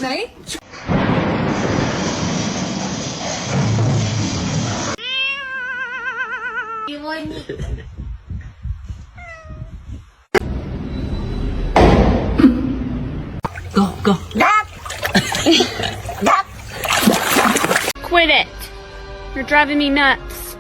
Nej. Go. Quit it. You're driving me nuts.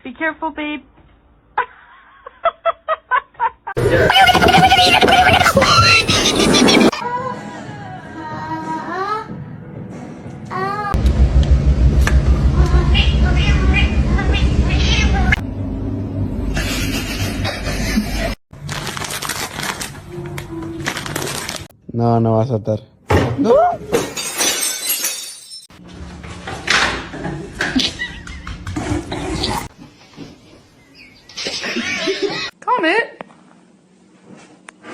Be careful, babe. No, no va a saltar. No. Comet,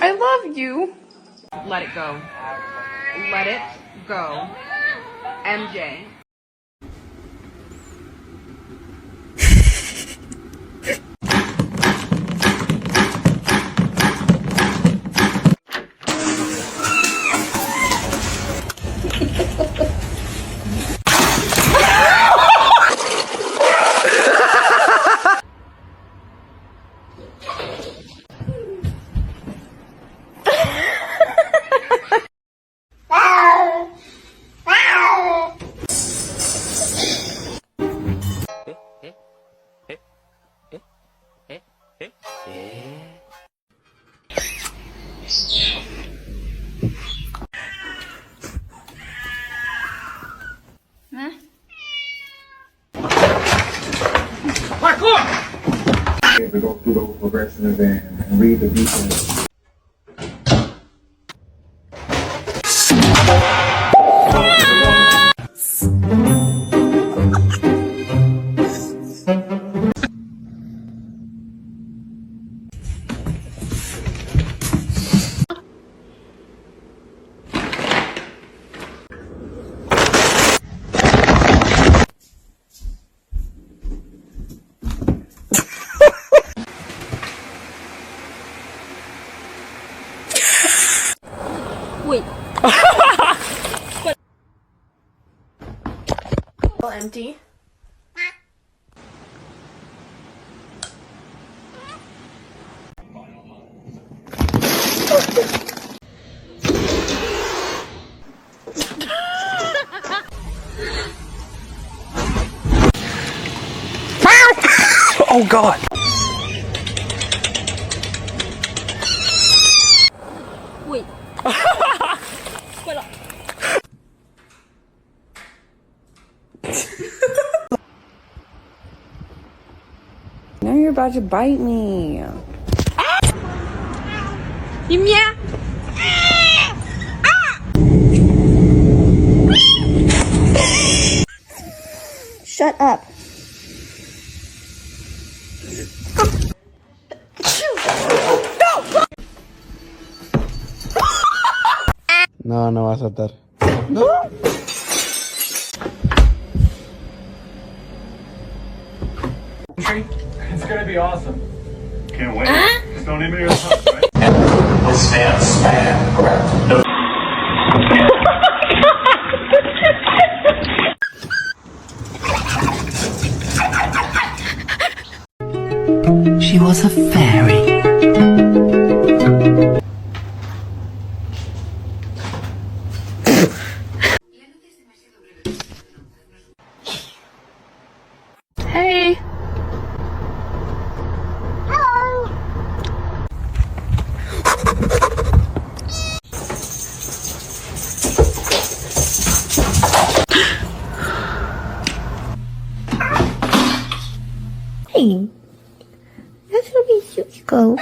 I love you. Let it go. Let it go. MJ. To go through those progressives and read the details. Wait. Empty. Oh God. Wait. Now you're about to bite me. You meow. Shut up. No, no va a saltar. No. It's gonna be awesome. Can't wait. Just don't even hear the house, right? This man span, correct? No. She was a fairy. Hey. Hey. That's gonna be cute. Go.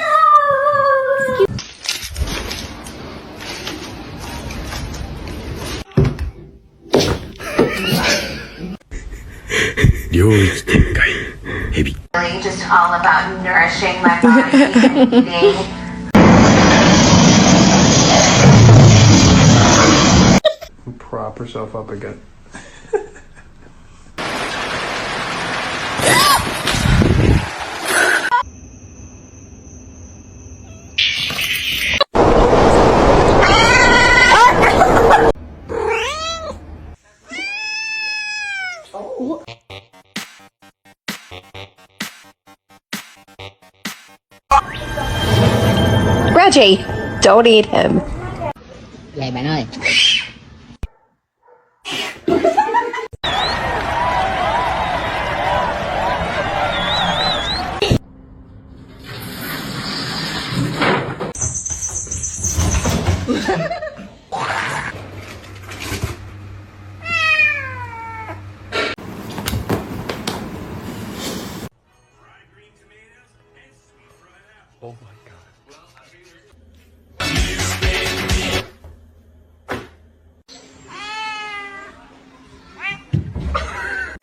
Just all about nourishing my body and eating. Prop herself up again. Reggie, don't eat him. Vậy bạn ơi.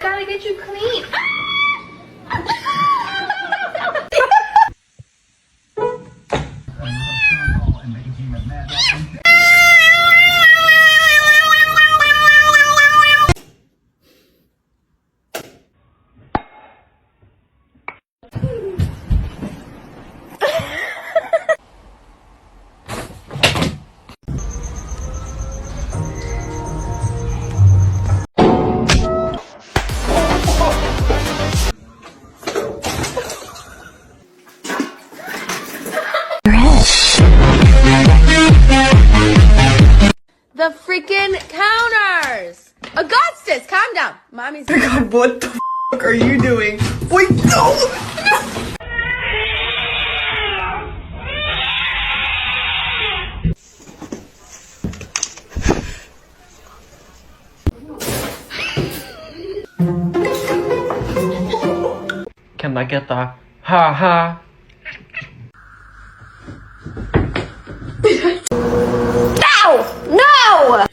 Gotta get you clean. The freaking counters! Augustus, calm down. Mommy's. Oh my god, what the fuck are you doing? Wait, no! Can I get a ha ha? No!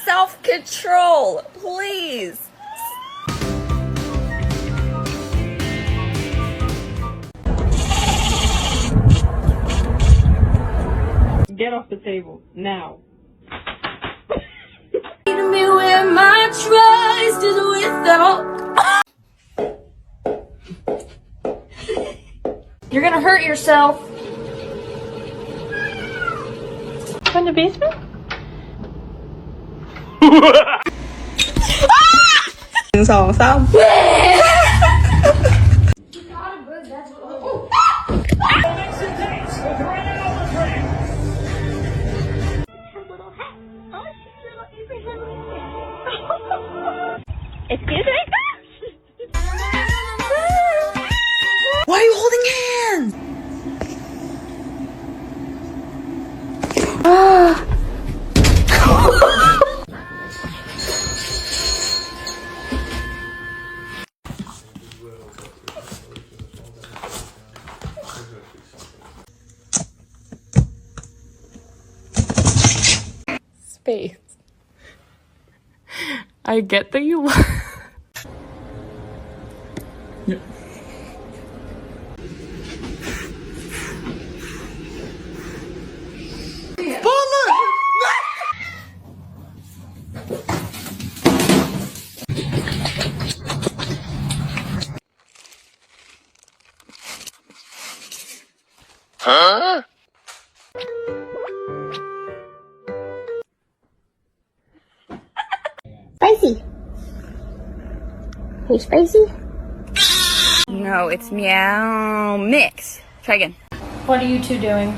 Self-control, please. Get off the table, now. Me where my trust is without. You're gonna hurt yourself. From the basement? Song xong. Excuse me? Why are you holding hands? Space. I get that you. Spicy. Hey, Spicy. No, it's meow mix. Try again. What are you two doing?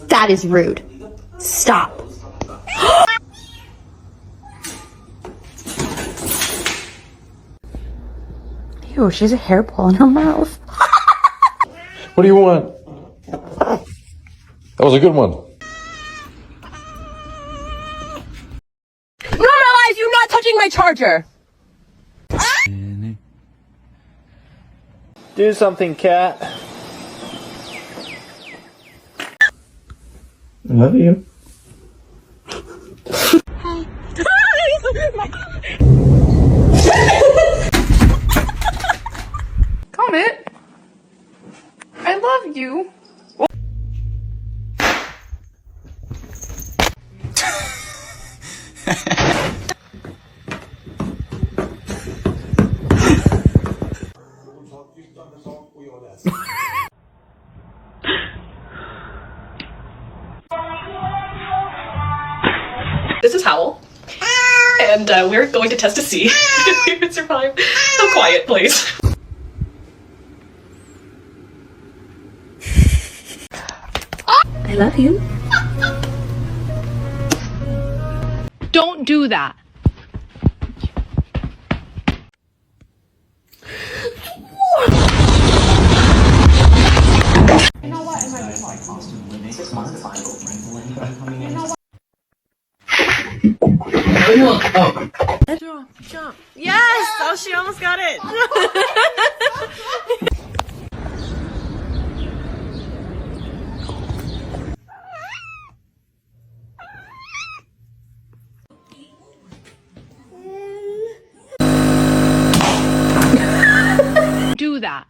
That is rude. Stop. Ew, she has a hair ball in her mouth. What do you want? That was a good one. Normalize you not touching my charger! Do something, cat. I love you. Comet, I love you. This is Howl, and we're going to test to see if we can survive a quiet place. I love you. Don't do that. Jump. Yes! Oh, she almost got it. Do that.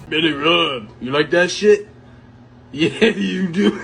Better run. You like that shit? Yeah, you do.